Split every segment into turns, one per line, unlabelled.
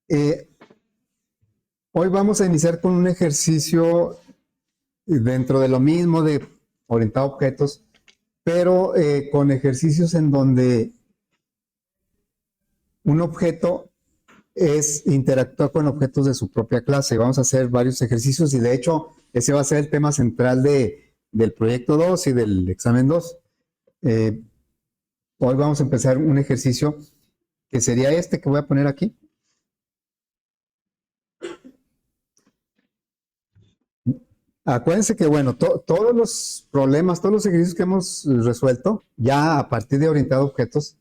Eh, Hoy vamos a iniciar con un ejercicio dentro de lo mismo de orientado a objetos, pero con ejercicios en donde un objeto interactúa con objetos de su propia clase. Vamos a hacer varios ejercicios y de hecho ese va a ser el tema central del proyecto 2 y del examen 2. Hoy vamos a empezar un ejercicio que sería este que voy a poner aquí. Acuérdense que, bueno, todos los problemas, todos los ejercicios que hemos resuelto, ya a partir de orientado a objetos,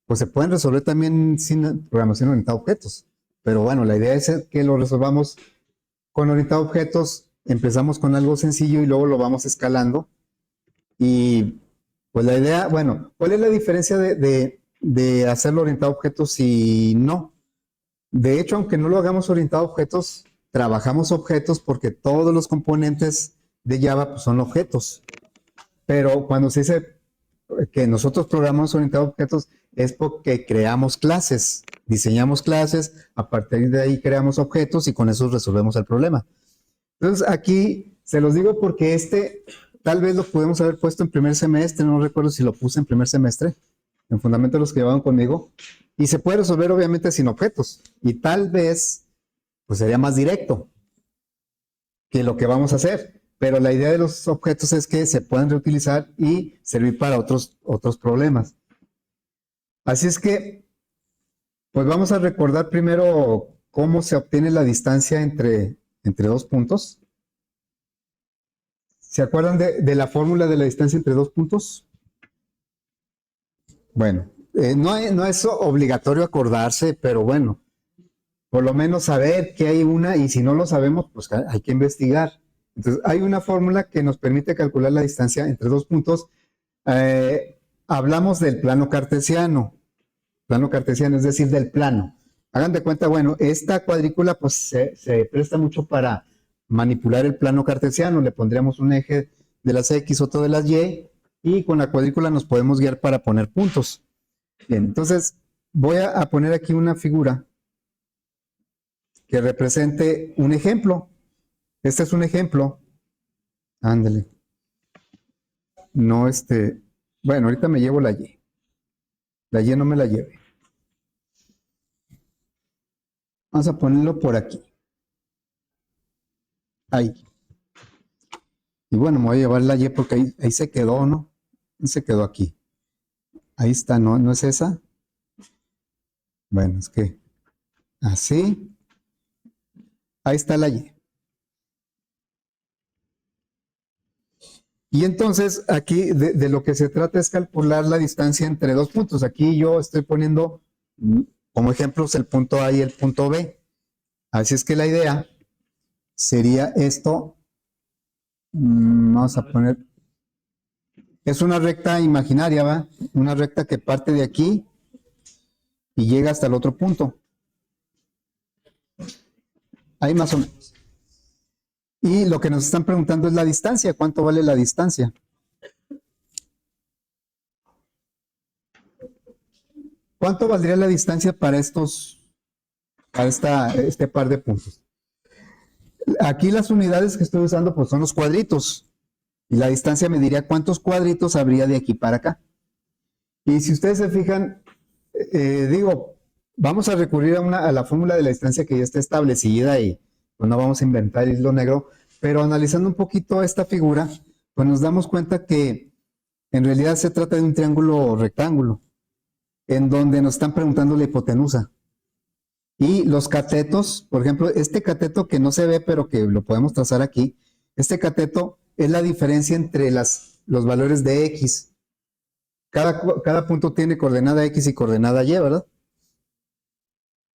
pues se pueden resolver también sin programación orientada a objetos. Pero bueno, la idea es que lo resolvamos con orientado a objetos. Empezamos con algo sencillo y luego lo vamos escalando. Y pues la idea, bueno, ¿cuál es la diferencia de hacerlo orientado a objetos y no? De hecho, aunque no lo hagamos orientado a objetos, trabajamos objetos porque todos los componentes de Java pues, son objetos. Pero cuando se dice que nosotros programamos orientado a objetos es porque creamos clases, diseñamos clases, a partir de ahí creamos objetos y con eso resolvemos el problema. Entonces aquí se los digo porque tal vez lo podemos haber puesto en primer semestre, no recuerdo si lo puse en primer semestre, en fundamento de los que llevaban conmigo, y se puede resolver obviamente sin objetos, y tal vez pues sería más directo que lo que vamos a hacer, pero la idea de los objetos es que se puedan reutilizar y servir para otros problemas. Así es que, pues vamos a recordar primero cómo se obtiene la distancia entre dos puntos. ¿Se acuerdan de la fórmula de la distancia entre dos puntos? Bueno, no es obligatorio acordarse, pero bueno, por lo menos saber que hay una, y si no lo sabemos, pues hay que investigar. Entonces, hay una fórmula que nos permite calcular la distancia entre dos puntos. Hablamos del plano cartesiano, es decir, del plano. Hagan de cuenta, bueno, esta cuadrícula pues se presta mucho para manipular el plano cartesiano. Le pondríamos un eje de las X, otro de las Y con la cuadrícula nos podemos guiar para poner puntos. Bien, entonces voy a poner aquí una figura que represente un ejemplo. Este es un ejemplo. Ándale. No, bueno, ahorita me llevo la Y. La Y no me la lleve. Vamos a ponerlo por aquí. Ahí. Y bueno, me voy a llevar la Y porque ahí se quedó, ¿no? Se quedó aquí. Ahí está, ¿no? ¿No es esa? Bueno, es que así. Ahí está la Y. Y entonces aquí de lo que se trata es calcular la distancia entre dos puntos. Aquí yo estoy poniendo como ejemplos el punto A y el punto B. Así es que la idea sería esto. Vamos a poner. Es una recta imaginaria, ¿va? Una recta que parte de aquí y llega hasta el otro punto. Ahí más o menos. Y lo que nos están preguntando es la distancia. ¿Cuánto vale la distancia? ¿Cuánto valdría la distancia para este par de puntos? Aquí las unidades que estoy usando pues son los cuadritos. Y la distancia me diría cuántos cuadritos habría de aquí para acá. Y si ustedes se fijan, vamos a recurrir a la fórmula de la distancia que ya está establecida y pues no vamos a inventar hilo negro, pero analizando un poquito esta figura, pues nos damos cuenta que en realidad se trata de un triángulo rectángulo, en donde nos están preguntando la hipotenusa. Y los catetos, por ejemplo, este cateto que no se ve, pero que lo podemos trazar aquí, este cateto es la diferencia entre los valores de X. Cada punto tiene coordenada X y coordenada Y, ¿verdad?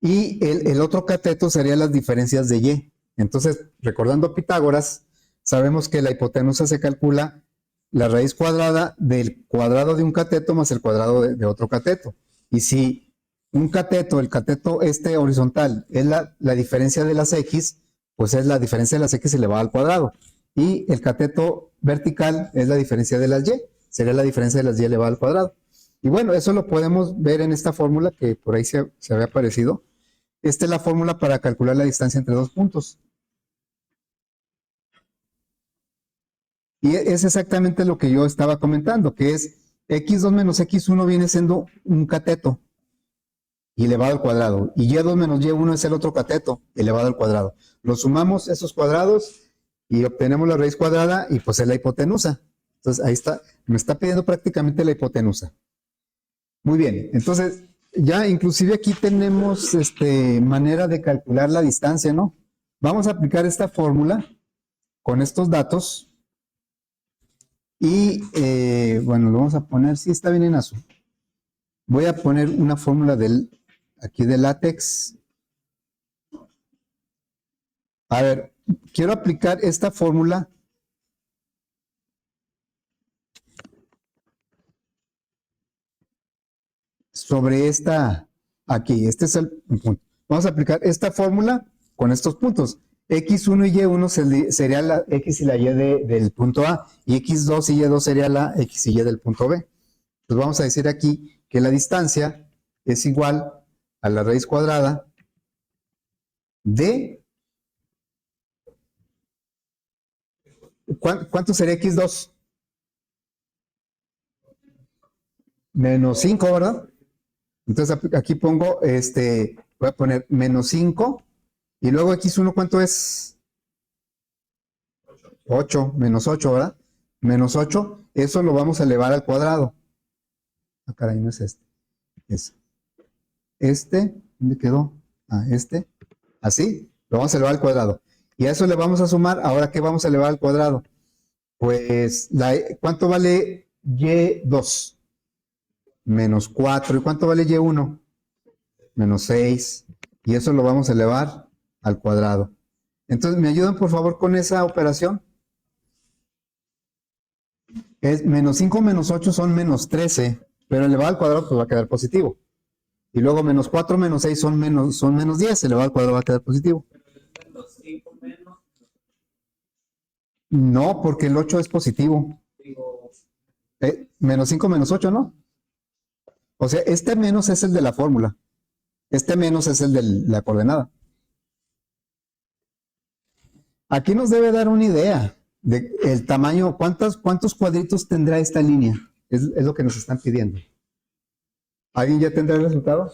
Y el otro cateto serían las diferencias de Y. Entonces, recordando Pitágoras, sabemos que la hipotenusa se calcula la raíz cuadrada del cuadrado de un cateto más el cuadrado de otro cateto. Y si un cateto, el cateto horizontal, es la diferencia de las X, pues es la diferencia de las X elevada al cuadrado. Y el cateto vertical es la diferencia de las Y, sería la diferencia de las Y elevada al cuadrado. Y bueno, eso lo podemos ver en esta fórmula que por ahí se había aparecido. esta es la fórmula para calcular la distancia entre dos puntos. Y es exactamente lo que yo estaba comentando, que es x2 menos x1 viene siendo un cateto y elevado al cuadrado. Y y2 menos y1 es el otro cateto elevado al cuadrado. Lo sumamos esos cuadrados y obtenemos la raíz cuadrada y pues es la hipotenusa. Entonces ahí está, me está pidiendo prácticamente la hipotenusa. Muy bien, entonces ya inclusive aquí tenemos manera de calcular la distancia, ¿no? Vamos a aplicar esta fórmula con estos datos y bueno, lo vamos a poner, sí está bien en azul. Voy a poner una fórmula aquí de látex. A ver, quiero aplicar esta fórmula sobre esta, aquí, este es el punto. Vamos a aplicar esta fórmula con estos puntos. X1 y Y1 sería la X y la Y del punto A, y X2 y Y2 sería la X y Y del punto B. Entonces vamos a decir aquí que la distancia es igual a la raíz cuadrada de... ¿Cuánto sería X2? Menos 5, ¿verdad? Entonces aquí pongo, voy a poner menos 5, y luego X1, ¿cuánto es? 8, menos 8, ¿verdad? Menos 8, eso lo vamos a elevar al cuadrado. Ah, caray, no es ¿dónde quedó? Así, lo vamos a elevar al cuadrado. Y a eso le vamos a sumar, ahora ¿qué vamos a elevar al cuadrado? Pues, ¿cuánto vale Y2? Menos 4. ¿Y cuánto vale Y1? Menos 6. Y eso lo vamos a elevar al cuadrado. Entonces, ¿me ayudan por favor con esa operación? Es menos 5 menos 8 son menos 13, pero elevado al cuadrado pues va a quedar positivo. Y luego menos 4 menos 6 son menos 10, elevado al cuadrado va a quedar positivo. No, porque el 8 es positivo. Menos 5 menos 8, ¿no? O sea, este menos es el de la fórmula. Este menos es el de la coordenada. Aquí nos debe dar una idea de el tamaño, cuántos cuadritos tendrá esta línea. Es lo que nos están pidiendo. ¿Alguien ya tendrá el resultado?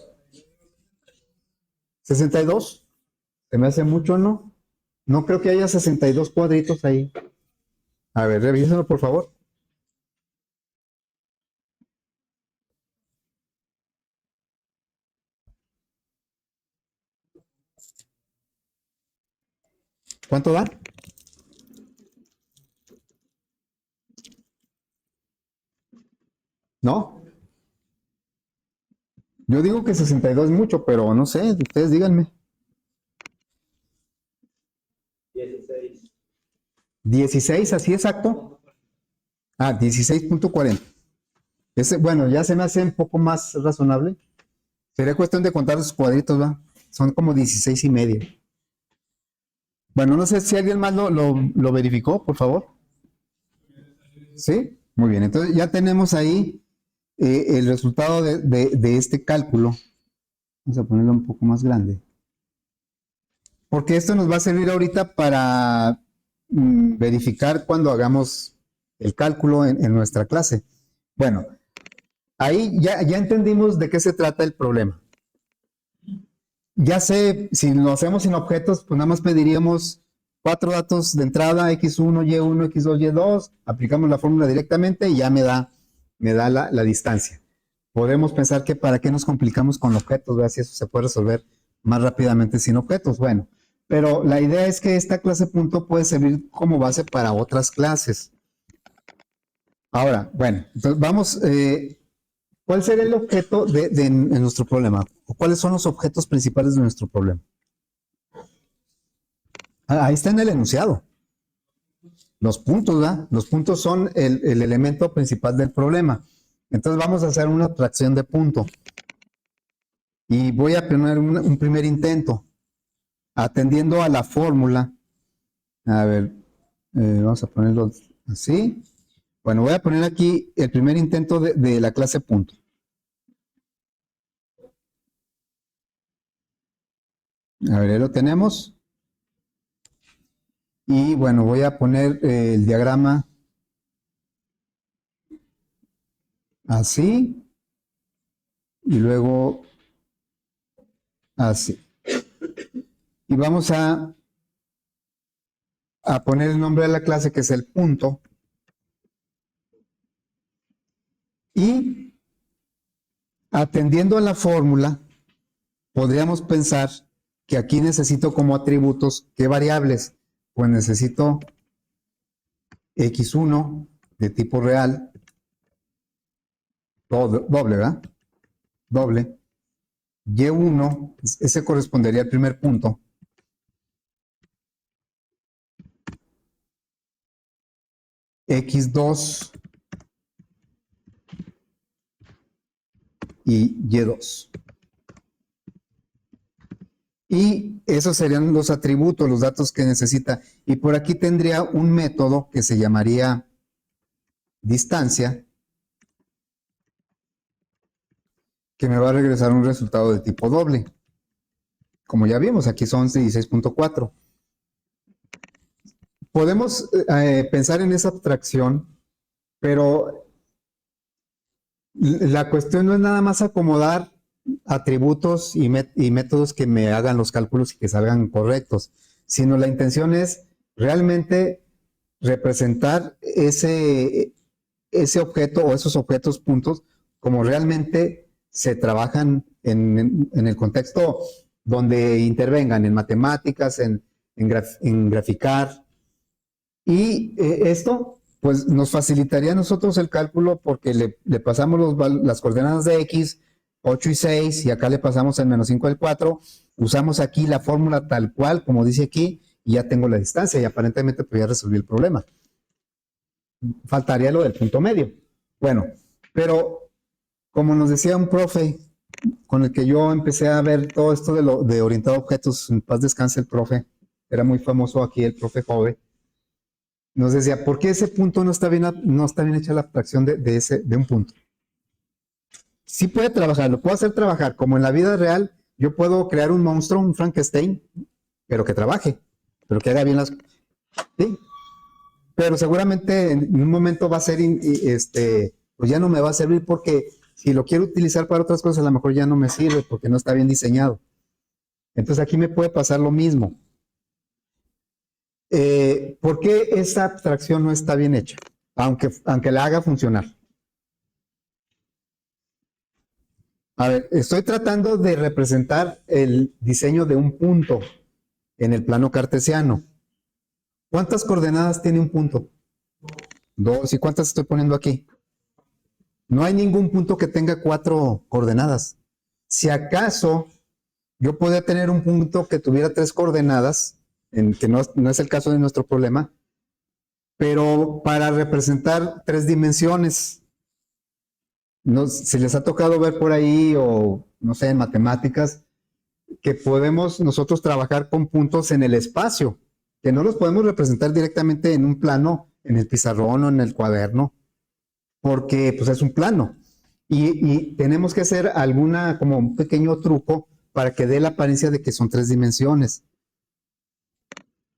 62. Se me hace mucho, ¿no? No creo que haya 62 cuadritos ahí. A ver, revísenlo, por favor. ¿Cuánto da? ¿No? Yo digo que 62 es mucho, pero no sé, ustedes díganme. 16, así exacto. Ah, 16.40. Bueno, ya se me hace un poco más razonable. Sería cuestión de contar los cuadritos, ¿va? Son como 16 y medio. Bueno, no sé si alguien más lo verificó, por favor. ¿Sí? Muy bien, entonces ya tenemos ahí el resultado de este cálculo. Vamos a ponerlo un poco más grande. Porque esto nos va a servir ahorita para verificar cuando hagamos el cálculo en nuestra clase. Bueno, ahí ya entendimos de qué se trata el problema. Ya sé, si lo hacemos sin objetos, pues nada más pediríamos 4 datos de entrada, x1, y1, x2, y2, aplicamos la fórmula directamente y ya me da la distancia. Podemos pensar que para qué nos complicamos con objetos, ¿verdad? Si eso se puede resolver más rápidamente sin objetos. Bueno, pero la idea es que esta clase punto puede servir como base para otras clases. Ahora, bueno, entonces vamos, ¿cuál sería el objeto de nuestro problema? ¿O cuáles son los objetos principales de nuestro problema? Ahí está en el enunciado. Los puntos, ¿verdad? Los puntos son el elemento principal del problema. Entonces vamos a hacer una abstracción de punto. Y voy a poner un primer intento, atendiendo a la fórmula. A ver, vamos a ponerlo así. Bueno, voy a poner aquí el primer intento de la clase punto. A ver, ahí lo tenemos. Y bueno, voy a poner el diagrama así y luego así. Y vamos a poner el nombre de la clase, que es el punto. Y atendiendo a la fórmula, podríamos pensar que aquí necesito como atributos, ¿qué variables? Pues necesito x1 de tipo real, doble, ¿verdad? Doble. Y1, ese correspondería al primer punto. X2 y Y2. Y esos serían los atributos, los datos que necesita. Y por aquí tendría un método que se llamaría distancia, que me va a regresar un resultado de tipo doble. Como ya vimos, aquí son 16.4. Podemos pensar en esa abstracción, pero la cuestión no es nada más acomodar atributos y métodos que me hagan los cálculos y que salgan correctos, sino la intención es realmente representar ese objeto o esos objetos puntos como realmente se trabajan en el contexto donde intervengan en matemáticas, en graficar. Y esto pues nos facilitaría a nosotros el cálculo porque le pasamos las coordenadas de x, 8 y 6, y acá le pasamos el menos 5 al 4, usamos aquí la fórmula tal cual, como dice aquí, y ya tengo la distancia, y aparentemente pues ya resolví el problema. Faltaría lo del punto medio. Bueno, pero como nos decía un profe con el que yo empecé a ver todo esto de orientado a objetos, en paz descanse el profe, era muy famoso aquí el profe Jove, nos decía, ¿por qué ese punto no está bien hecha la abstracción de un punto? Sí puede trabajar, lo puedo hacer trabajar, como en la vida real, yo puedo crear un monstruo, un Frankenstein, pero que trabaje, pero que haga bien las... ¿sí? Pero seguramente en un momento va a ser, pues ya no me va a servir porque si lo quiero utilizar para otras cosas, a lo mejor ya no me sirve porque no está bien diseñado. Entonces aquí me puede pasar lo mismo. ¿Por qué esta abstracción no está bien hecha? Aunque la haga funcionar. A ver, estoy tratando de representar el diseño de un punto en el plano cartesiano. ¿Cuántas coordenadas tiene un punto? Dos. ¿Y cuántas estoy poniendo aquí? No hay ningún punto que tenga 4 coordenadas. Si acaso yo podía tener un punto que tuviera 3 coordenadas, que no es el caso de nuestro problema, pero para representar 3 dimensiones. No, si les ha tocado ver por ahí, o no sé, en matemáticas, que podemos nosotros trabajar con puntos en el espacio, que no los podemos representar directamente en un plano, en el pizarrón o en el cuaderno, porque pues es un plano. Y tenemos que hacer como un pequeño truco para que dé la apariencia de que son 3 dimensiones.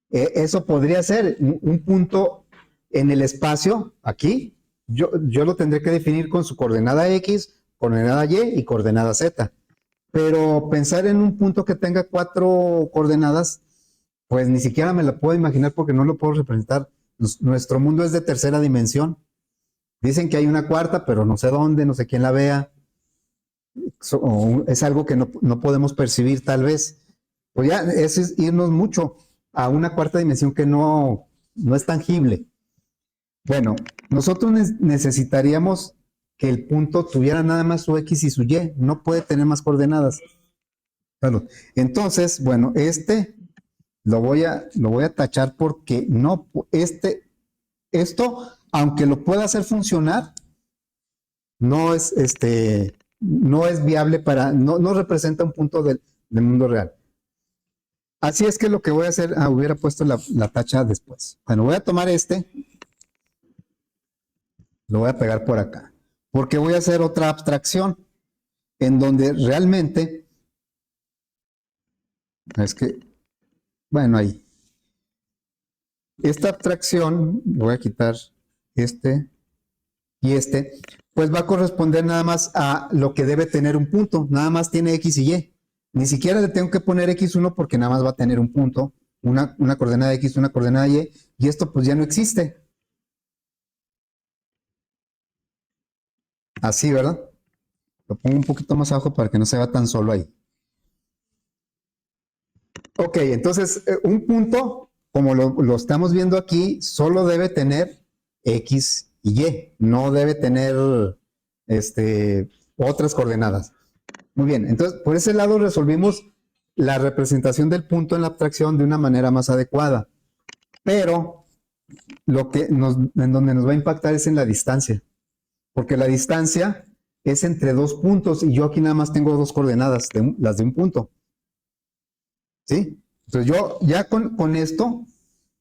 Eso podría ser un punto en el espacio, aquí. Yo lo tendré que definir con su coordenada X, coordenada Y y coordenada Z. Pero pensar en un punto que tenga 4 coordenadas, pues ni siquiera me lo puedo imaginar porque no lo puedo representar. Nuestro mundo es de tercera dimensión. Dicen que hay una cuarta, pero no sé dónde, no sé quién la vea. Es algo que no podemos percibir tal vez. Pues ya, eso es irnos mucho a una cuarta dimensión que no es tangible. Bueno, nosotros necesitaríamos que el punto tuviera nada más su X y su Y, no puede tener más coordenadas. Claro. Entonces, bueno, lo voy a tachar porque no, esto, aunque lo pueda hacer funcionar, no es, no es viable no representa un punto del mundo real. Así es que lo que voy a hacer, hubiera puesto la tacha después. Bueno, voy a tomar lo voy a pegar por acá, porque voy a hacer otra abstracción en donde realmente Es que, bueno, ahí. Esta abstracción, voy a quitar este y este, pues va a corresponder nada más a lo que debe tener un punto. Nada más tiene X y Y. Ni siquiera le tengo que poner X1 porque nada más va a tener un punto, una coordenada X, una coordenada y esto pues ya no existe. Así, ¿verdad? Lo pongo un poquito más abajo para que no se vea tan solo ahí. Ok, entonces un punto, como lo estamos viendo aquí, solo debe tener X y Y, no debe tener otras coordenadas. Muy bien, entonces por ese lado resolvimos la representación del punto en la abstracción de una manera más adecuada, pero en donde nos va a impactar es en la distancia, porque la distancia es entre dos puntos y yo aquí nada más tengo dos coordenadas, las de un punto. ¿Sí? Entonces yo ya con esto,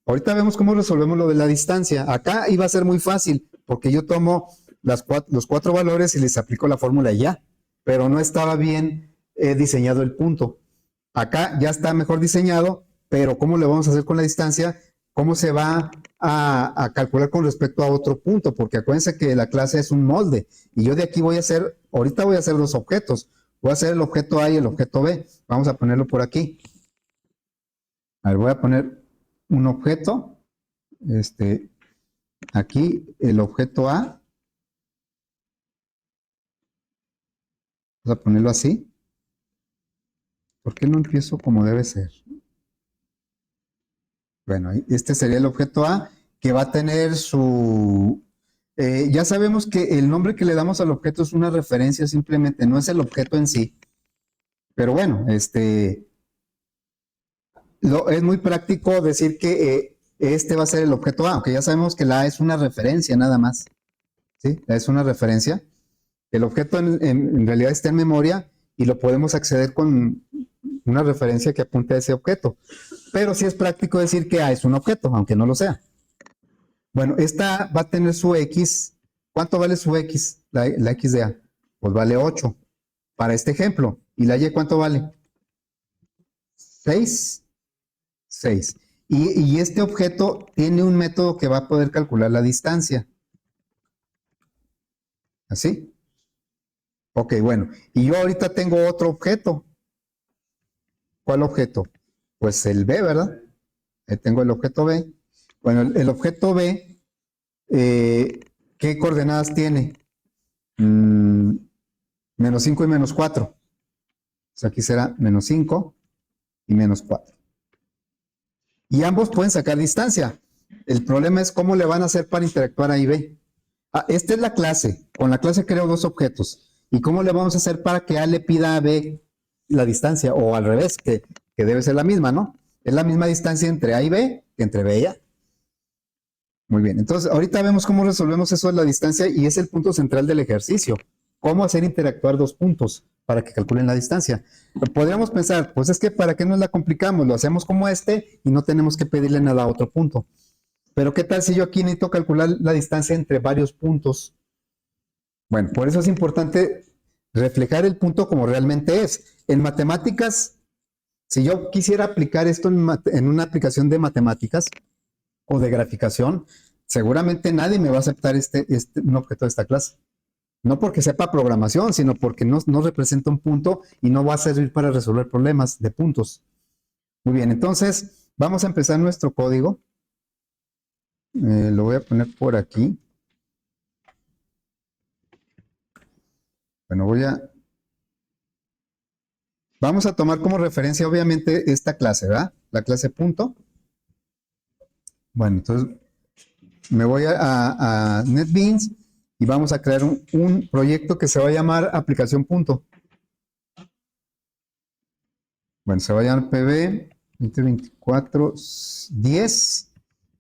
ahorita vemos cómo resolvemos lo de la distancia. Acá iba a ser muy fácil, porque yo tomo los cuatro valores y les aplico la fórmula y ya, pero no estaba bien diseñado el punto. Acá ya está mejor diseñado, pero ¿cómo le vamos a hacer con la distancia? ¿Cómo se va a calcular con respecto a otro punto? Porque acuérdense que la clase es un molde y yo de aquí ahorita voy a hacer dos objetos. Voy a hacer el objeto A y el objeto B. Vamos a ponerlo por aquí. A ver, voy a poner un objeto, aquí el objeto A, vamos a ponerlo así. ¿Por qué no empiezo como debe ser? Bueno, este sería el objeto A, que va a tener ya sabemos que el nombre que le damos al objeto es una referencia simplemente, no es el objeto en sí. Pero bueno, es muy práctico decir que este va a ser el objeto A, aunque ya sabemos que la A es una referencia nada más. ¿Sí? Es una referencia. El objeto en realidad está en memoria y lo podemos acceder con una referencia que apunte a ese objeto. Pero sí es práctico decir que A es un objeto, aunque no lo sea. Bueno, esta va a tener su X. ¿Cuánto vale su X? La X de A. Pues vale 8 para este ejemplo. ¿Y la Y cuánto vale? 6. 6. Y este objeto tiene un método que va a poder calcular la distancia. ¿Así? Ok, bueno. Y yo ahorita tengo otro objeto. ¿Cuál objeto? Pues el B, ¿verdad? Ahí tengo el objeto B. Bueno, el objeto B, ¿qué coordenadas tiene? Menos 5 y menos 4. O sea, aquí será menos 5 y menos 4. Y ambos pueden sacar distancia. El problema es cómo le van a hacer para interactuar A y B. Esta es la clase. Con la clase creo dos objetos. ¿Y cómo le vamos a hacer para que A le pida a B la distancia? O al revés, que debe ser la misma, ¿no? Es la misma distancia entre A y B que entre B y A. Muy bien, entonces ahorita vemos cómo resolvemos eso de la distancia y es el punto central del ejercicio. ¿Cómo hacer interactuar dos puntos para que calculen la distancia? Pero podríamos pensar, pues es que ¿para qué nos la complicamos? Lo hacemos como y no tenemos que pedirle nada a otro punto. Pero ¿qué tal si yo aquí necesito calcular la distancia entre varios puntos? Bueno, por eso es importante reflejar el punto como realmente es. En matemáticas, si yo quisiera aplicar esto en una aplicación de matemáticas o de graficación, seguramente nadie me va a aceptar un objeto de esta clase. No porque sepa programación, sino porque no representa un punto y no va a servir para resolver problemas de puntos. Muy bien, entonces vamos a empezar nuestro código. Lo voy a poner por aquí. Bueno, vamos a tomar como referencia obviamente esta clase, ¿verdad? La clase punto. Bueno, entonces me voy a NetBeans y vamos a crear un proyecto que se va a llamar aplicación punto. Bueno, se va a llamar PB 2024 10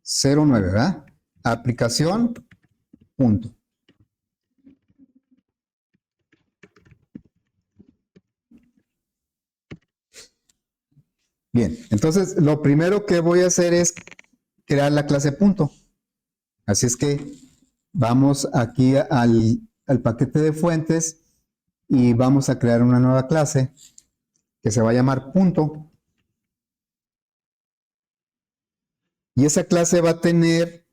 09, ¿verdad? Aplicación punto. Bien, entonces lo primero que voy a hacer es crear la clase punto. Así es que vamos aquí al paquete de fuentes y vamos a crear una nueva clase que se va a llamar punto. Y esa clase va a tener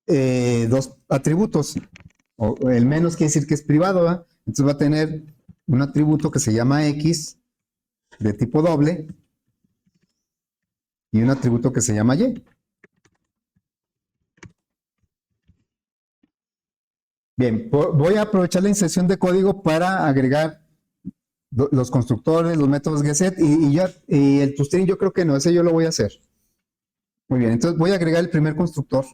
dos atributos. O el menos quiere decir que es privado, ¿verdad? Entonces va a tener un atributo que se llama X de tipo doble y un atributo que se llama Y. Bien, voy a aprovechar la inserción de código para agregar los constructores, los métodos getSet y el toString yo creo que no, ese yo lo voy a hacer. Muy bien, entonces voy a agregar el primer constructor.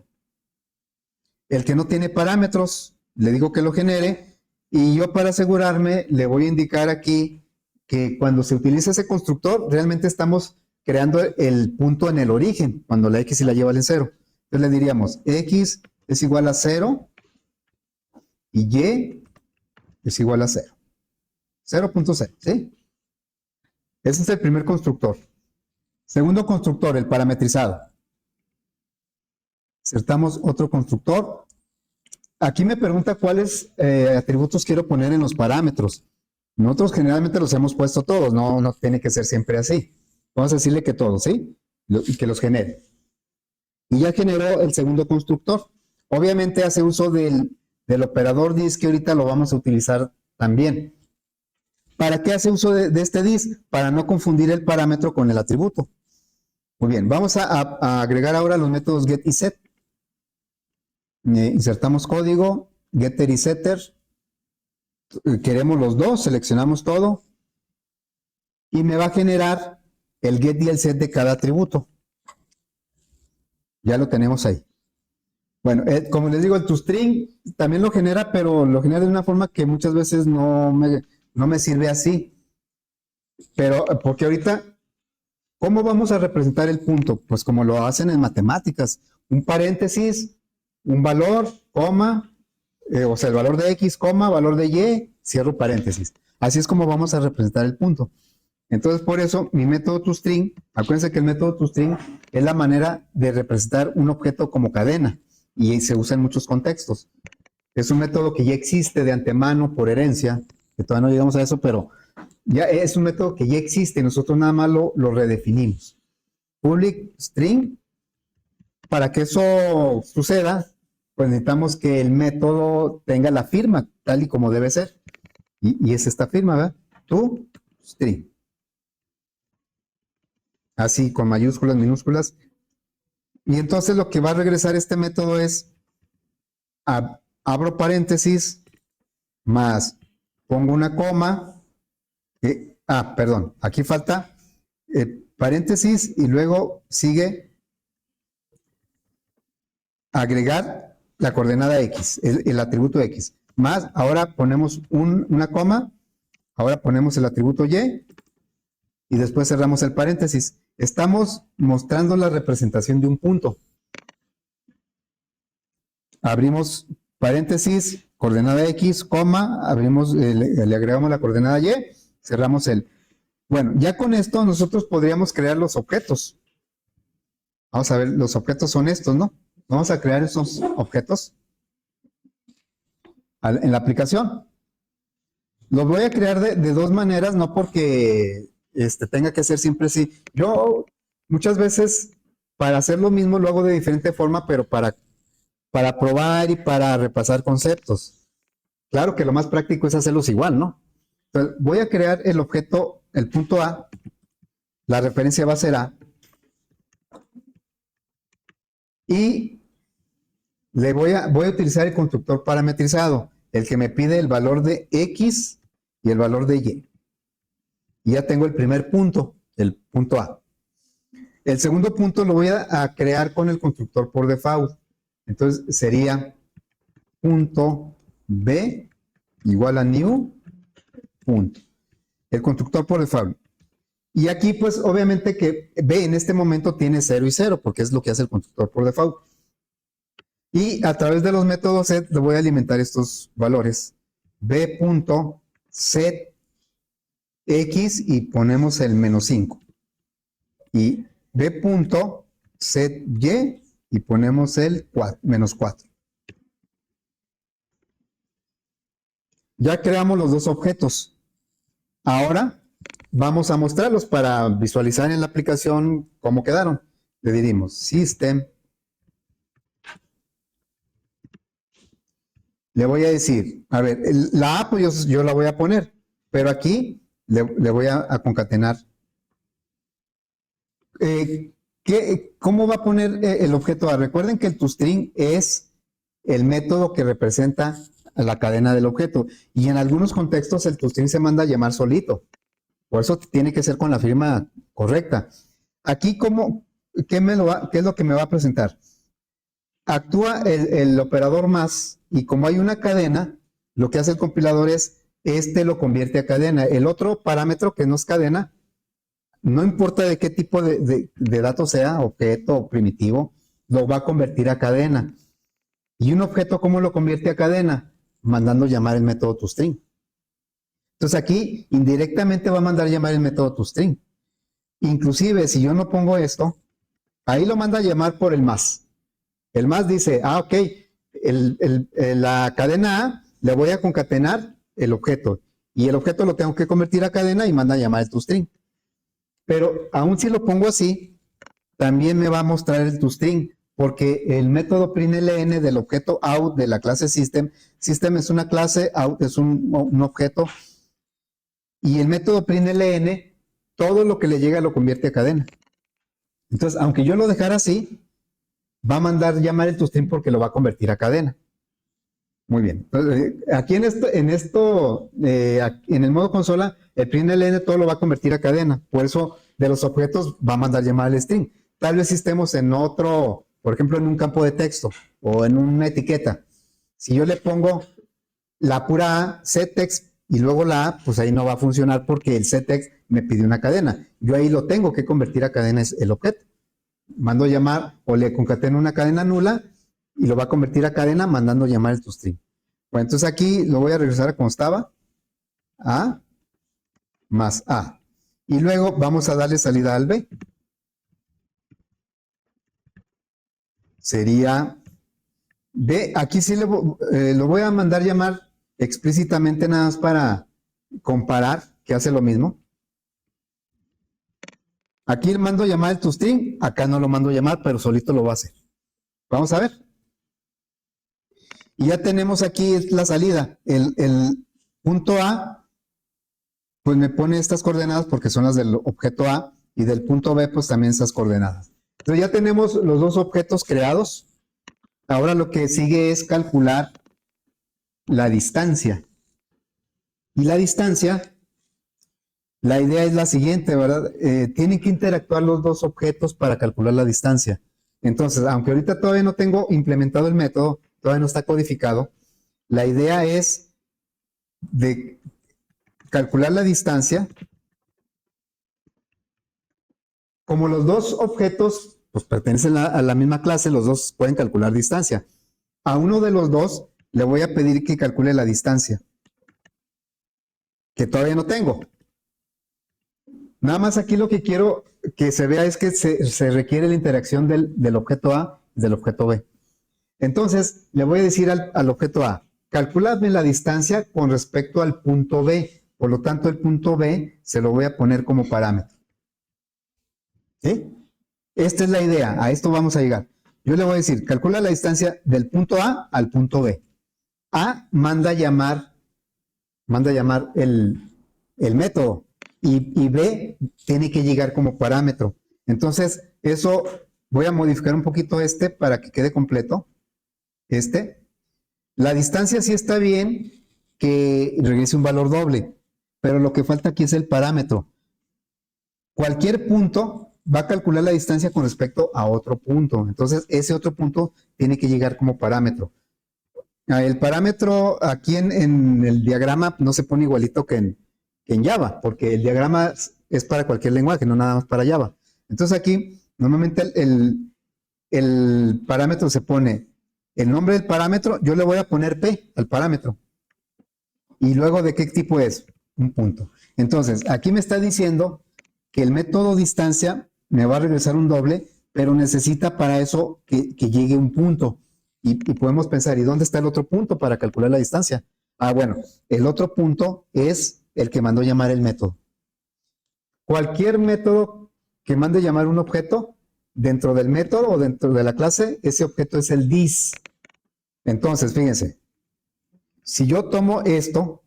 El que no tiene parámetros, le digo que lo genere y yo para asegurarme le voy a indicar aquí que cuando se utiliza ese constructor realmente estamos creando el punto en el origen, cuando la X y la Y valen 0. Entonces le diríamos X es igual a 0 y Y es igual a 0. 0.0, ¿sí? Ese es el primer constructor. Segundo constructor, el parametrizado. Insertamos otro constructor. Aquí me pregunta cuáles atributos quiero poner en los parámetros. Nosotros generalmente los hemos puesto todos, no tiene que ser siempre así. Vamos a decirle que todos, ¿sí? Y que los genere. Y ya generó el segundo constructor. Obviamente hace uso del operador dis, que ahorita lo vamos a utilizar también. ¿Para qué hace uso de este dis? Para no confundir el parámetro con el atributo. Muy bien, vamos a agregar ahora los métodos get y set. Insertamos código, getter y setter. Queremos los dos, seleccionamos todo. Y me va a generar el get y el set de cada atributo. Ya lo tenemos ahí. Bueno, como les digo, el toString también lo genera, pero lo genera de una forma que muchas veces no me sirve así. Pero, porque ahorita, ¿cómo vamos a representar el punto? Pues como lo hacen en matemáticas. Un paréntesis, un valor, coma, o sea, el valor de X, coma, valor de Y, cierro paréntesis. Así es como vamos a representar el punto. Entonces, por eso, mi método toString, acuérdense que el método toString es la manera de representar un objeto como cadena y se usa en muchos contextos. Es un método que ya existe de antemano por herencia, que todavía no llegamos a eso, pero ya es un método que ya existe y nosotros nada más lo redefinimos. Public string, para que eso suceda, pues necesitamos que el método tenga la firma tal y como debe ser. Y es esta firma, ¿verdad? toString. Así, con mayúsculas, minúsculas. Y entonces lo que va a regresar este método es, abro paréntesis, más pongo una coma, perdón, aquí falta paréntesis y luego sigue agregar la coordenada X, el atributo X. Más, ahora ponemos una coma, ahora ponemos el atributo Y y después cerramos el paréntesis. Estamos mostrando la representación de un punto. Abrimos paréntesis, coordenada X, coma, abrimos, le agregamos la coordenada Y, cerramos el. Bueno, ya con esto nosotros podríamos crear los objetos. Vamos a ver, los objetos son estos, ¿no? Vamos a crear esos objetos en la aplicación. Los voy a crear de dos maneras, no porque tenga que ser siempre así. Yo muchas veces para hacer lo mismo lo hago de diferente forma, pero para probar y para repasar conceptos. Claro que lo más práctico es hacerlos igual, ¿no? Entonces, voy a crear el objeto, el punto A, la referencia va a ser A, y voy a utilizar el constructor parametrizado, el que me pide el valor de X y el valor de Y. Y ya tengo el primer punto, el punto A. El segundo punto lo voy a crear con el constructor por default. Entonces sería punto B igual a new punto. El constructor por default. Y aquí pues obviamente que B en este momento tiene 0 y 0 porque es lo que hace el constructor por default. Y a través de los métodos set le voy a alimentar estos valores. B.set X y ponemos el menos 5. Y B.set Y y ponemos el menos 4. Ya creamos los dos objetos. Ahora vamos a mostrarlos para visualizar en la aplicación cómo quedaron. le diríamos system. Le voy a decir, a ver, la A pues yo la voy a poner, pero aquí le voy a concatenar. ¿Cómo va a poner el objeto A? Recuerden que el toString es el método que representa la cadena del objeto, y en algunos contextos el toString se manda a llamar solito, por eso tiene que ser con la firma correcta. Aquí, ¿qué es lo que me va a presentar? Actúa el operador más, y como hay una cadena, lo que hace el compilador es, lo convierte a cadena. El otro parámetro que no es cadena, no importa de qué tipo de dato sea, objeto o primitivo, lo va a convertir a cadena. ¿Y un objeto cómo lo convierte a cadena? Mandando llamar el método toString. Entonces aquí indirectamente va a mandar llamar el método toString. Inclusive si yo no pongo esto, ahí lo manda a llamar por el más. El más dice, ok, la cadena A le voy a concatenar el objeto, y el objeto lo tengo que convertir a cadena y manda a llamar el toString. Pero aún si lo pongo así, también me va a mostrar el toString, porque el método println del objeto out de la clase system es una clase, out es un objeto, y el método println, todo lo que le llega lo convierte a cadena. Entonces, aunque yo lo dejara así, va a mandar llamar el toString porque lo va a convertir a cadena. Muy bien. Entonces, aquí en el modo consola, el println todo lo va a convertir a cadena. Por eso, de los objetos va a mandar llamar al string. Tal vez si estemos en otro, por ejemplo, en un campo de texto o en una etiqueta. Si yo le pongo la pura A, setText, y luego la A, pues ahí no va a funcionar porque el setText me pide una cadena. Yo ahí lo tengo que convertir a cadena, es el objeto. Mando llamar o le concateno una cadena nula y lo va a convertir a cadena mandando llamar el toString. Bueno, entonces aquí lo voy a regresar a como estaba. A más A. Y luego vamos a darle salida al B. Sería B. Aquí sí lo voy a mandar llamar explícitamente nada más para comparar, que hace lo mismo. Aquí mando llamar el toString, acá no lo mando llamar, pero solito lo va a hacer. Vamos a ver. Y ya tenemos aquí la salida. El punto A, pues me pone estas coordenadas porque son las del objeto A, y del punto B, pues también esas coordenadas. Entonces ya tenemos los dos objetos creados. Ahora lo que sigue es calcular la distancia. Y la distancia, la idea es la siguiente, ¿verdad? Tienen que interactuar los dos objetos para calcular la distancia. Entonces, aunque ahorita todavía no tengo implementado el método, todavía no está codificado, la idea es de calcular la distancia. Como los dos objetos pues, pertenecen a la misma clase, los dos pueden calcular distancia. A uno de los dos le voy a pedir que calcule la distancia, que todavía no tengo. Nada más aquí lo que quiero que se vea es que se requiere la interacción del objeto A y del objeto B. Entonces, le voy a decir al objeto A, calculadme la distancia con respecto al punto B. Por lo tanto, el punto B se lo voy a poner como parámetro. ¿Sí? Esta es la idea, a esto vamos a llegar. Yo le voy a decir, calcula la distancia del punto A al punto B. A manda llamar el método, y B tiene que llegar como parámetro. Entonces, eso voy a modificar un poquito para que quede completo. La distancia sí está bien que regrese un valor doble, pero lo que falta aquí es el parámetro. Cualquier punto va a calcular la distancia con respecto a otro punto. Entonces, ese otro punto tiene que llegar como parámetro. El parámetro aquí en el diagrama no se pone igualito que en Java, porque el diagrama es para cualquier lenguaje, no nada más para Java. Entonces aquí, normalmente el parámetro se pone el nombre del parámetro, yo le voy a poner P al parámetro. Y luego, ¿de qué tipo es? Un punto. Entonces, aquí me está diciendo que el método distancia me va a regresar un doble, pero necesita para eso que llegue un punto. Y podemos pensar, ¿y dónde está el otro punto para calcular la distancia? Bueno, el otro punto es el que mandó llamar el método. Cualquier método que mande llamar un objeto dentro del método o dentro de la clase, ese objeto es el dis. Entonces, fíjense, si yo tomo esto,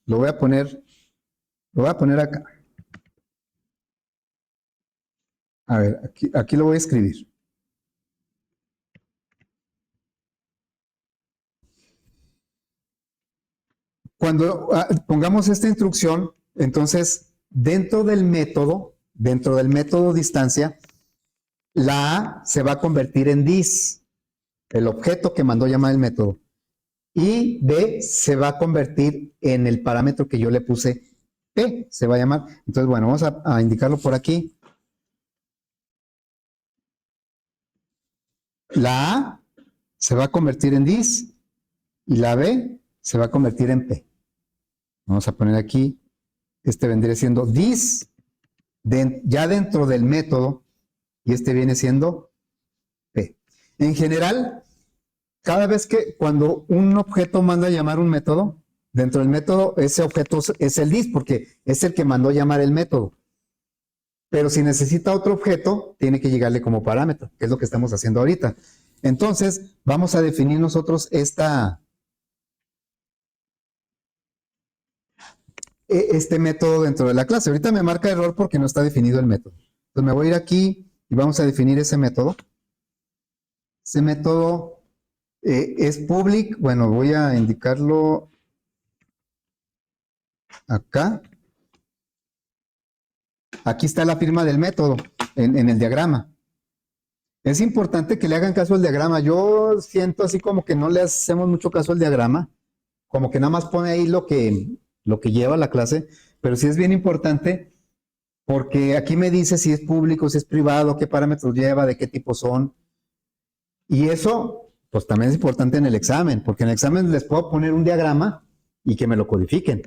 lo voy a poner acá. A ver, aquí lo voy a escribir. Cuando pongamos esta instrucción, entonces, dentro del método distancia, la A se va a convertir en dis, el objeto que mandó llamar el método. Y B se va a convertir en el parámetro que yo le puse, P, se va a llamar. Entonces, bueno, vamos a indicarlo por aquí. La A se va a convertir en dis y la B se va a convertir en P. Vamos a poner aquí, este vendría siendo dis, ya dentro del método, y este viene siendo P. En general, cada vez que cuando un objeto manda a llamar un método, dentro del método ese objeto es el dis, porque es el que mandó llamar el método. Pero si necesita otro objeto, tiene que llegarle como parámetro, que es lo que estamos haciendo ahorita. Entonces, vamos a definir nosotros este método dentro de la clase. Ahorita me marca error porque no está definido el método. Entonces me voy a ir aquí y vamos a definir ese método. Ese método es public. Bueno, voy a indicarlo acá. Aquí está la firma del método en el diagrama. Es importante que le hagan caso al diagrama. Yo siento así como que no le hacemos mucho caso al diagrama, como que nada más pone ahí lo que lleva la clase, pero sí es bien importante porque aquí me dice si es público, si es privado, qué parámetros lleva, de qué tipo son. Y eso, pues también es importante en el examen, porque en el examen les puedo poner un diagrama y que me lo codifiquen.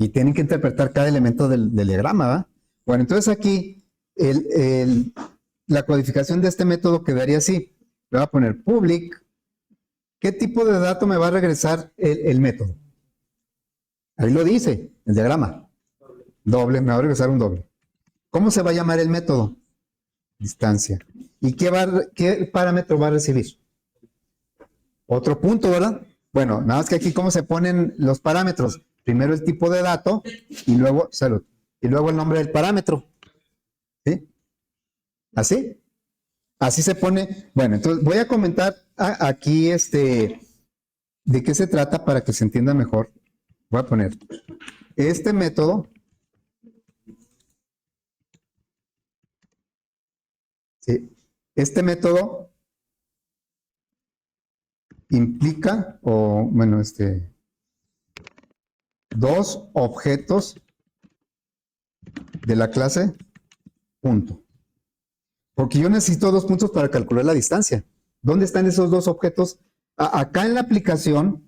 Y tienen que interpretar cada elemento del diagrama, ¿va? Bueno, entonces aquí la codificación de este método quedaría así. Le voy a poner public. ¿Qué tipo de dato me va a regresar el método? Ahí lo dice, el diagrama. Doble, me va a regresar un doble. ¿Cómo se va a llamar el método? Distancia. ¿Y qué parámetro va a recibir? Otro punto, ¿verdad? Bueno, nada más que aquí cómo se ponen los parámetros. Primero el tipo de dato y luego, y luego el nombre del parámetro. ¿Sí? ¿Así? Así se pone. Bueno, entonces voy a comentar aquí de qué se trata para que se entienda mejor. Voy a poner este método. ¿Sí? Este método implica, dos objetos de la clase punto. Porque yo necesito dos puntos para calcular la distancia. ¿Dónde están esos dos objetos? Acá en la aplicación,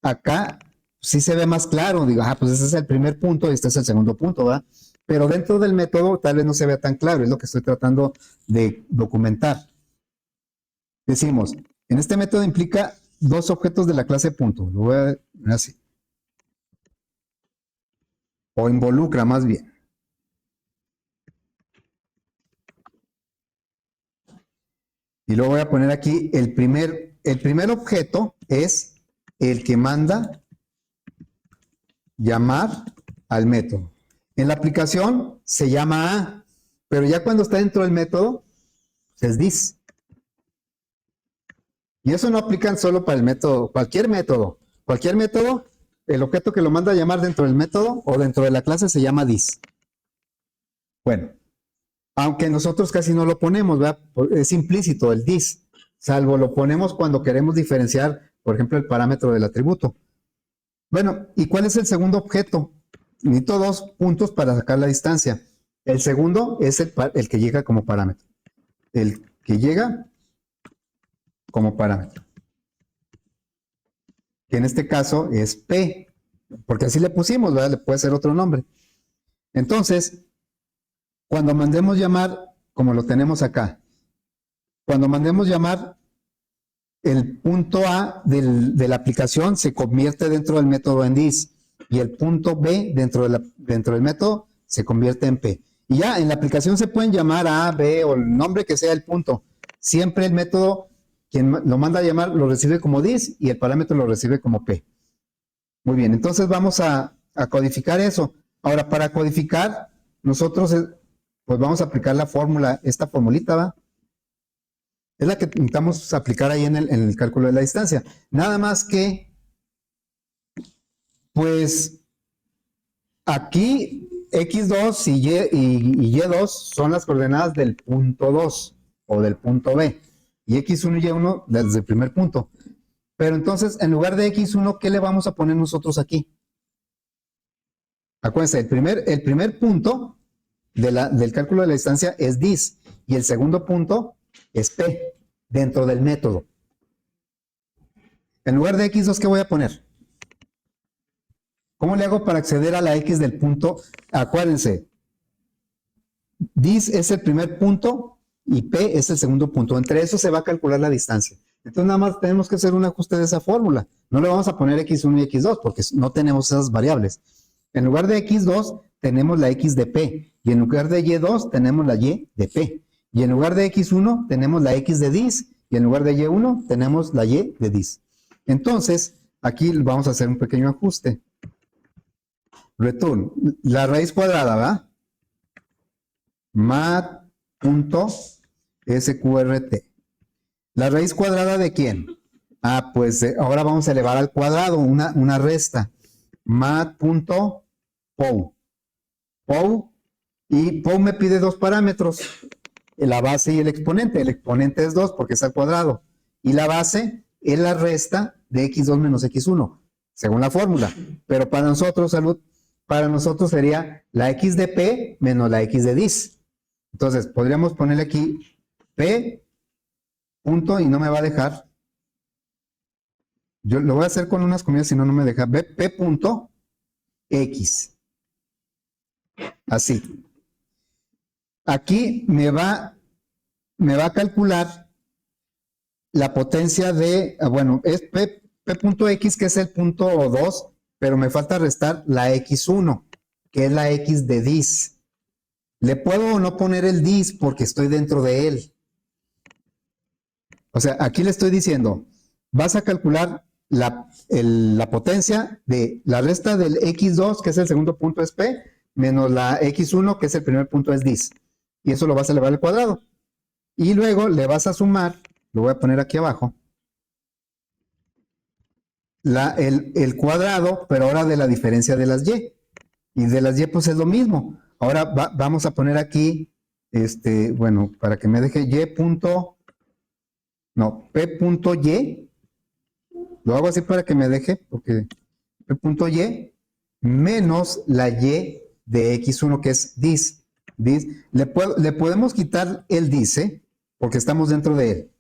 acá sí se ve más claro. Digo, pues ese es el primer punto y este es el segundo punto, ¿verdad? Pero dentro del método tal vez no se vea tan claro. Es lo que estoy tratando de documentar. Decimos, en este método implica dos objetos de la clase punto. Lo voy a ver así. O involucra más bien. Y luego voy a poner aquí el primer objeto es el que manda llamar al método. En la aplicación se llama A, pero ya cuando está dentro del método es dis. Y eso no aplican solo para el método, cualquier método, el objeto que lo manda a llamar dentro del método o dentro de la clase se llama dis. Bueno, aunque nosotros casi no lo ponemos, ¿verdad? Es implícito el dis, salvo lo ponemos cuando queremos diferenciar, por ejemplo, el parámetro del atributo. Bueno, ¿y cuál es el segundo objeto? Necesito dos puntos para sacar la distancia. El segundo es el que llega como parámetro. El que llega como parámetro. Que en este caso es P, porque así le pusimos, ¿verdad? Le puede ser otro nombre. Entonces, cuando mandemos llamar, como lo tenemos acá, cuando mandemos llamar el punto A de la aplicación se convierte dentro del método en dis y el punto B dentro del método se convierte en P. Y ya en la aplicación se pueden llamar A, B o el nombre que sea el punto. Siempre el método, quien lo manda a llamar, lo recibe como dis y el parámetro lo recibe como P. Muy bien, entonces vamos a codificar eso. Ahora, para codificar, nosotros pues vamos a aplicar la fórmula, esta formulita, ¿va? Es la que intentamos aplicar ahí en el cálculo de la distancia. Nada más que, pues, aquí x2 y y2 son las coordenadas del punto 2 o del punto B. Y x1 y y1 desde el primer punto. Pero entonces, en lugar de x1, ¿qué le vamos a poner nosotros aquí? Acuérdense, el primer punto del cálculo de la distancia es dis y el segundo punto es p dentro del método. En lugar de x2, ¿qué voy a poner? ¿Cómo le hago para acceder a la x del punto? Acuérdense, dis es el primer punto y p es el segundo punto. Entre eso se va a calcular la distancia. Entonces nada más tenemos que hacer un ajuste de esa fórmula. No le vamos a poner x1 y x2 porque no tenemos esas variables. En lugar de x2 tenemos la x de p y en lugar de y2 tenemos la y de p. Y en lugar de x1 tenemos la x de dis y en lugar de y1 tenemos la y de dis. Entonces, aquí vamos a hacer un pequeño ajuste. Return, la raíz cuadrada, ¿va? mat.sqrt. ¿La raíz cuadrada de quién? Ah, pues ahora vamos a elevar al cuadrado una resta. mat.pow. Pow. Y pow me pide dos parámetros. La base y el exponente. El exponente es 2 porque es al cuadrado. Y la base es la resta de x2 menos x1, según la fórmula. Pero para nosotros, sería la x de p menos la x de dis. Entonces, podríamos ponerle aquí p punto y no me va a dejar. Yo lo voy a hacer con unas comidas, si no, no me deja. P punto x. Así. Aquí me va a calcular la potencia de, bueno, es p.x, que es el punto 2, pero me falta restar la x1, que es la x de dis. Le puedo o no poner el dis porque estoy dentro de él. O sea, aquí le estoy diciendo, vas a calcular la potencia de la resta del x2, que es el segundo punto, es p, menos la x1, que es el primer punto, es dis. Y eso lo vas a elevar al cuadrado. Y luego le vas a sumar, lo voy a poner aquí abajo, el cuadrado, pero ahora de la diferencia de las y. Y de las y pues es lo mismo. Ahora vamos a poner aquí, bueno, para que me deje y punto, no, p punto y. Lo hago así para que me deje, porque p punto y menos la y de x1, que es dis. Le podemos quitar el dis, porque estamos dentro de él.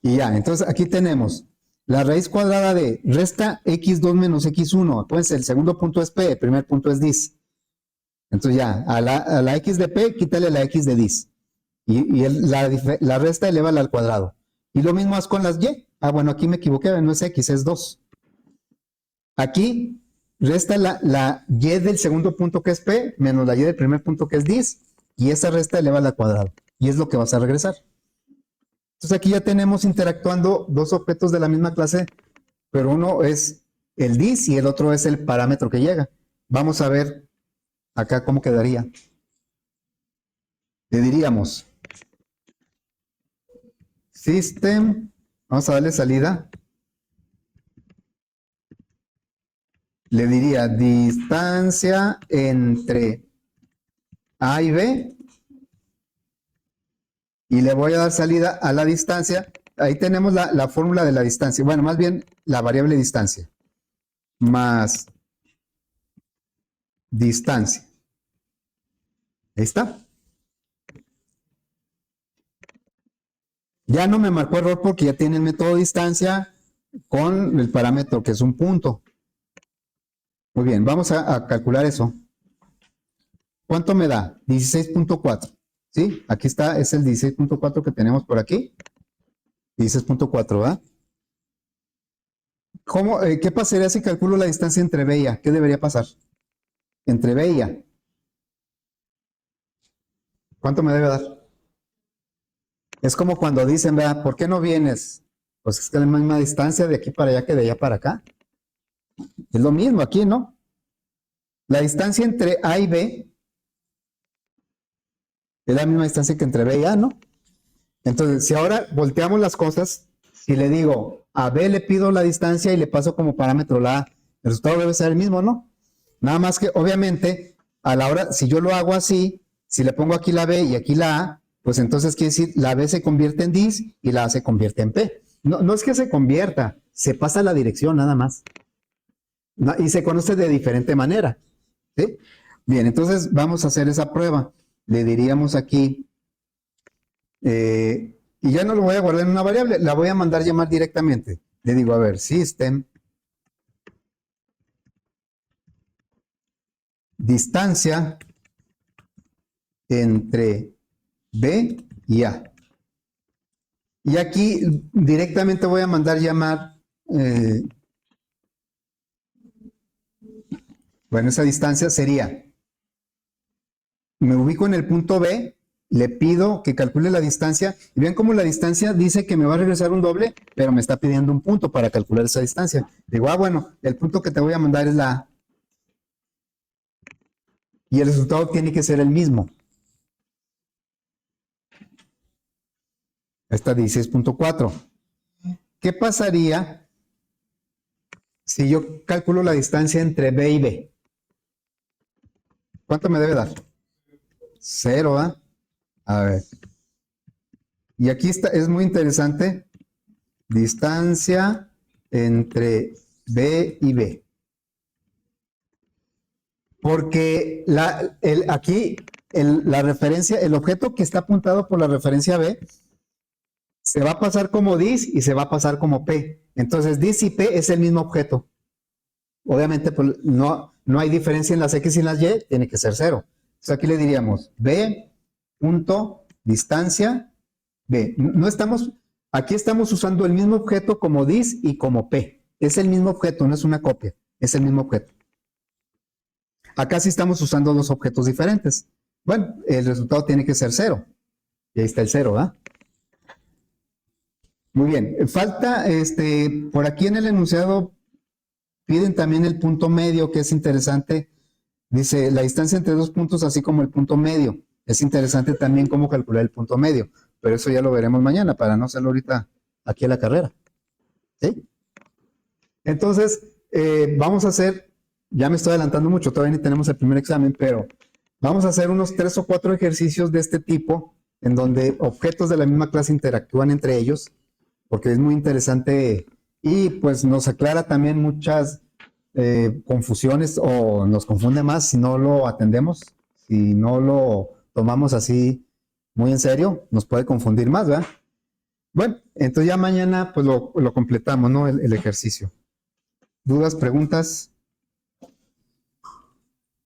Y ya, entonces aquí tenemos la raíz cuadrada de resta x2 menos x1. Acuérdense, el segundo punto es p, el primer punto es dis. Entonces ya, a la x de p, quítale la x de dis. Y la resta elévala al cuadrado. Y lo mismo haz con las y. Ah, bueno, aquí me equivoqué, no es x, es 2. Aquí resta la y del segundo punto, que es p, menos la y del primer punto, que es dis. Y esa resta elévala al cuadrado. Y es lo que vas a regresar. Entonces aquí ya tenemos interactuando dos objetos de la misma clase, pero uno es el dis y el otro es el parámetro que llega. Vamos a ver acá cómo quedaría. Le diríamos system, vamos a darle salida. Le diría distancia entre A y B. Y le voy a dar salida a la distancia. Ahí tenemos la fórmula de la distancia. Bueno, más bien la variable distancia. Más distancia. Ahí está. Ya no me marcó error porque ya tiene el método distancia con el parámetro que es un punto. Muy bien, vamos a calcular eso. ¿Cuánto me da? 16.4. ¿Sí? Aquí está, es el 16.4 que tenemos por aquí. 16.4, ¿verdad? ¿Qué pasaría si calculo la distancia entre B y A? ¿Qué debería pasar? entre B y A. ¿Cuánto me debe dar? Es como cuando dicen, ¿verdad? ¿Por qué no vienes? Pues es que es la misma distancia de aquí para allá que de allá para acá. Es lo mismo aquí, ¿no? La distancia entre A y B es la misma distancia que entre B y A, ¿no? Entonces, si ahora volteamos las cosas, si le digo a B le pido la distancia y le paso como parámetro la A, el resultado debe ser el mismo, ¿no? Nada más que, obviamente, a la hora, si yo lo hago así, si le pongo aquí la B y aquí la A, pues entonces quiere decir, la B se convierte en dis y la A se convierte en P. No es que se convierta, se pasa la dirección nada más. Y se conoce de diferente manera. ¿Sí? Bien, entonces vamos a hacer esa prueba. Le diríamos aquí, y ya no lo voy a guardar en una variable, la voy a mandar llamar directamente. Le digo, a ver, system, distancia entre B y A. Y aquí directamente voy a mandar llamar, bueno, esa distancia sería, me ubico en el punto B, le pido que calcule la distancia, y vean cómo la distancia dice que me va a regresar un doble, pero me está pidiendo un punto para calcular esa distancia. Digo, bueno, el punto que te voy a mandar es la A. Y el resultado tiene que ser el mismo. Esta 16.4. ¿Qué pasaría si yo calculo la distancia entre B y B? ¿Cuánto me debe dar? 0, ¿ah? A ver. Y aquí está, es muy interesante. Distancia entre B y B. Porque aquí la referencia, el objeto que está apuntado por la referencia B, se va a pasar como dis y se va a pasar como P. Entonces, dis y P es el mismo objeto. Obviamente, pues, no hay diferencia en las X y en las Y, tiene que ser 0. Entonces, aquí le diríamos B punto distancia B. Aquí estamos usando el mismo objeto como dis y como P. Es el mismo objeto, no es una copia, es el mismo objeto. Acá sí estamos usando dos objetos diferentes. Bueno, el resultado tiene que ser 0. Y ahí está el 0, ¿verdad? Muy bien. Falta, por aquí en el enunciado, piden también el punto medio, que es interesante. Dice, la distancia entre dos puntos, así como el punto medio. Es interesante también cómo calcular el punto medio. Pero eso ya lo veremos mañana, para no hacerlo ahorita aquí en la carrera. ¿Sí? Entonces, vamos a hacer, ya me estoy adelantando mucho, todavía ni tenemos el primer examen, pero vamos a hacer unos 3 o 4 ejercicios de este tipo, en donde objetos de la misma clase interactúan entre ellos, porque es muy interesante y pues nos aclara también muchas confusiones o nos confunde más si no lo atendemos, si no lo tomamos así muy en serio, nos puede confundir más, ¿verdad? Bueno, entonces ya mañana pues lo completamos, ¿no? El ejercicio. ¿Dudas, preguntas?